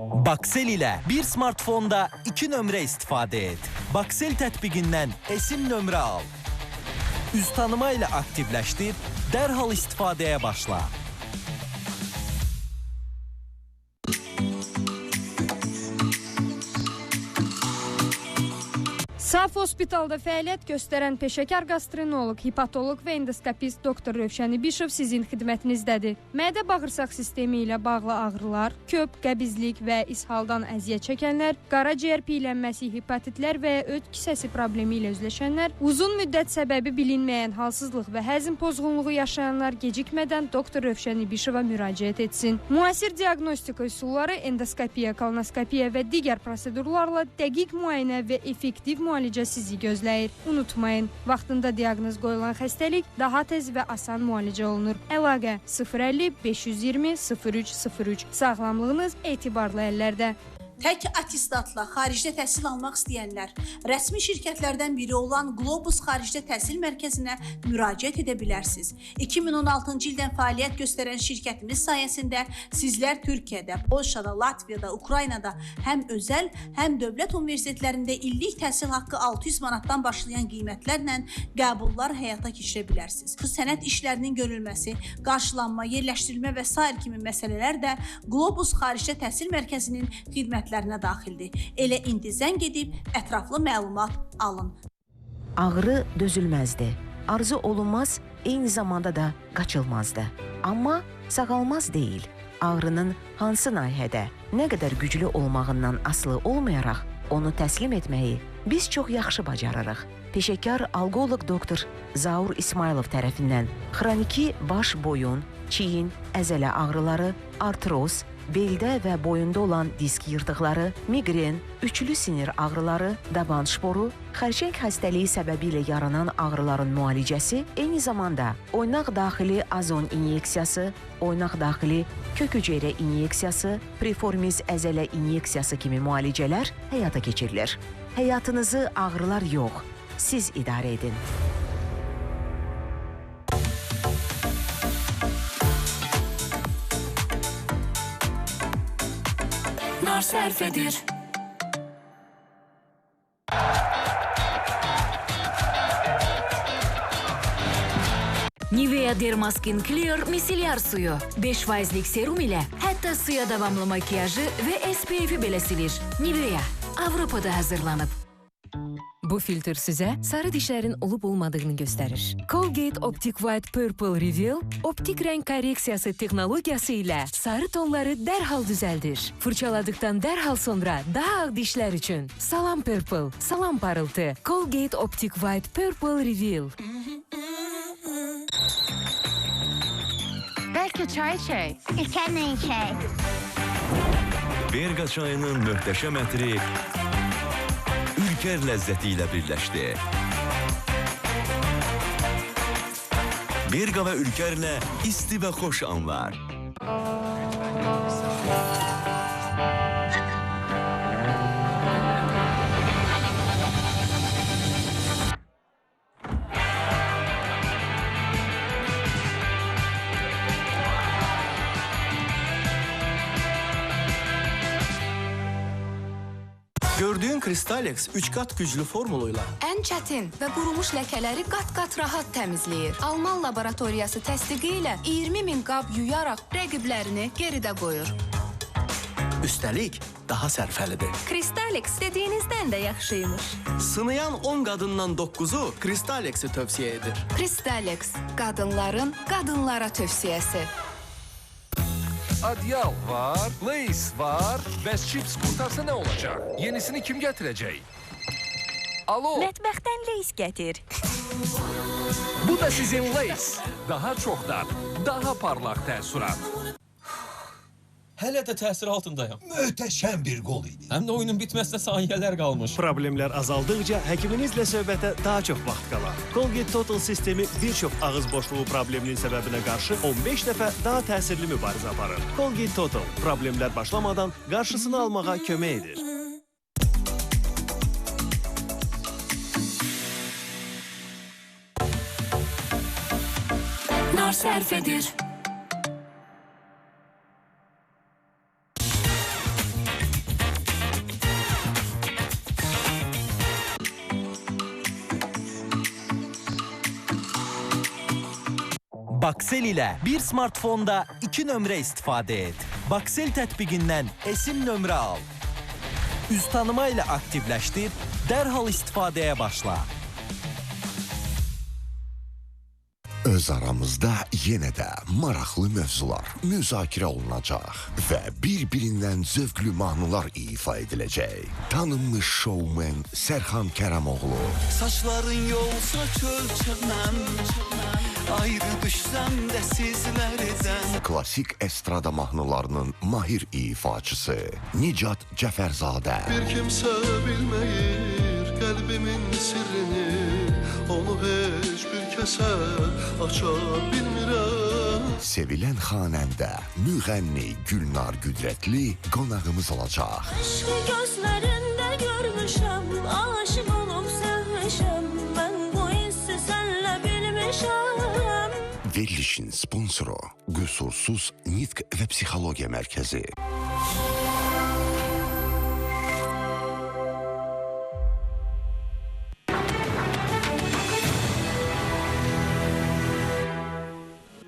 Baksel ilə bir smartfonda 2 nömrə istifadə et. Baksel tətbiqindən esim nömrə al. Üz tanıma ilə aktivləşdir, dərhal istifadəyə başla. Saf Hospitalda fəaliyyət göstərən peşəkar qastroenteroloq, hepatoloq və endoskopist doktor Rövşən İbişov sizin xidmətinizdədir. Mədə-bağırsaq sistemi ilə bağlı ağrılar, köp, qəbizlik və ishaldan əziyyət çəkənlər, qaraciyər piylənməsi, hepatitlər və ya öd kisəsi problemi ilə üzləşənlər, uzun müddət səbəbi bilinməyən halsızlıq və həzm pozğunluğu yaşayanlar gecikmədən doktor Rövşən İbişova müraciət etsin. Müasir diaqnostika üsulları, endoskopiya, kolonoskopiya və digər prosedurlarla dəqiq müayinə və effektiv müalicə sizi gözləyir. Unutmayın, vaxtında diaqnoz qoyulan xəstəlik daha tez və asan müalicə olunur. Əlaqə 050 520 0303. Sağlamlığınız etibarlı əllərdə. Tək attestatla xaricdə təhsil almaq istəyənlər rəsmi şirkətlərdən biri olan Globus Xaricdə Təhsil Mərkəzinə müraciət edə bilərsiniz. 2016-cı ildən fəaliyyət göstərən şirkətimiz sayəsində sizlər Türkiyədə, Polşada, Latviyada, Ukraynada həm özəl, həm dövlət universitetlərində illik təhsil haqqı 600 manatdan başlayan qiymətlərlə qəbullar həyata keçirə bilərsiniz. Bu sənəd işlərinin görülməsi, qarşılanma, yerləşdirilmə və sair kimi məsələlər də Globus Xaricdə Təhsil Mərkəzinin xidmətlərinə daxildir. Elə indi zəng edib ətraflı məlumat alın. Ağrı dözülməzdir. Arzu olunmaz, eyni zamanda da qaçılmazdır. Amma sağalmaz deyil. Ağrının hansı nahiyədə, nə qədər güclü olmağından asılı olmayaraq onu təslim etməyi biz çox yaxşı bacarırıq. Peşəkar alqoloq doktor Zaur İsmailov tərəfindən xroniki baş, boyun, çiyin, əzələ ağrıları, artroz, beldə və boyunda olan disk yırtıqları, migren, üçlü sinir ağrıları, daban şporu, xərçəng xəstəliyi səbəbilə yaranan ağrıların müalicəsi, eyni zamanda oynaq daxili azon inyeksiyası, oynaq daxili kök hüceyrə inyeksiyası, preformiz əzələ inyeksiyası kimi müalicələr həyata keçirilir. Həyatınızı ağrılar yox, siz idarə edin. Nar sərf edir. Nivea Dermaskin Clear misilyer suyu. 5%lik serum ilə hətta suya davamlı makiyajı və SPF-i belə silir. Nivea, Avropada hazırlanıb. Bu filtr sizə sarı dişlərin olub-olmadığını göstərir. Colgate Optic White Purple Reveal optik rəng korreksiyası texnologiyası ilə sarı tonları dərhal düzəldir. Fırçaladıqdan dərhal sonra daha ağ dişlər üçün salam Purple, salam parıltı. Colgate Optic White Purple Reveal. Bəlkə çay içək? İçəmin çay. Berqa çayının möhtəşəm ətri Ülker ləzzəti ilə birləşdi. Berqa və Ülkerlə isti və xoş anlar. Gördüyün Cristalex 3 qat güclü formuluyla ən çətin və qurumuş ləkələri qat-qat rahat təmizləyir. Alman laboratoriyası təsdiqi ilə 20.000 qab yuyaraq rəqiblərini geridə qoyur. üstəlik daha sərfəlidir. Cristalex dediyinizdən də yaxşıymış. Sınayan 10 qadından 9-u Cristalex'i tövsiyə edir. Cristalex, qadınların qadınlara tövsiyəsi. Adyal var, Lays var, bəs chips qurtarsa nə olacaq? Yenisini kim gətirəcək? Alo? Mətbəxdən Lays gətir. Bu da sizin Lays. Daha çoxdan, daha parlaq təəssürat. Hələ də təsir altındayım. Möhtəşəm bir qol idi. Həm də oyunun bitməsinə saniyələr qalmış. Problemlər azaldıqca həkiminizlə söhbətə daha çox vaxt qalar. Colgate Total sistemi bir çox ağız boşluğu probleminin səbəbinə qarşı 15 dəfə daha təsirli mübarizə aparır. Colgate Total problemlər başlamadan qarşısını almağa kömək edir. Nar sərf edir. Baksel ilə bir smartfonda 2 nömrə istifadə et. Baksel tətbiqindən esim nömrə al. Üz tanıma ilə aktivləşdir, dərhal istifadəyə başla. Öz aramızda yenə də maraqlı mövzular müzakirə olunacaq və bir-birindən zövqlü mahnılar ifa ediləcək. Tanınmış şovmen Sərxan Kərəmoğlu. Saçların yolsa çölçəməm, ayrı düşsəm də sizlərdən. Klasik estrada mahnılarının mahir ifaçısı Nicat Cəfərzadə. Bir kimsə bilməyir qəlbimin sirrini, onu heç bir kəsə aça bilmirəm. Sevilən xanəndə müğənni Gülnar Güdrətli qonağımız olacaq. Aşkı gözlərində görmüşəm, aşıq olub sevmişəm, mən bu hissi sənlə bilmişəm. Verilişin sponsoru Qüsursuz Nitq və Psixologiya Mərkəzi.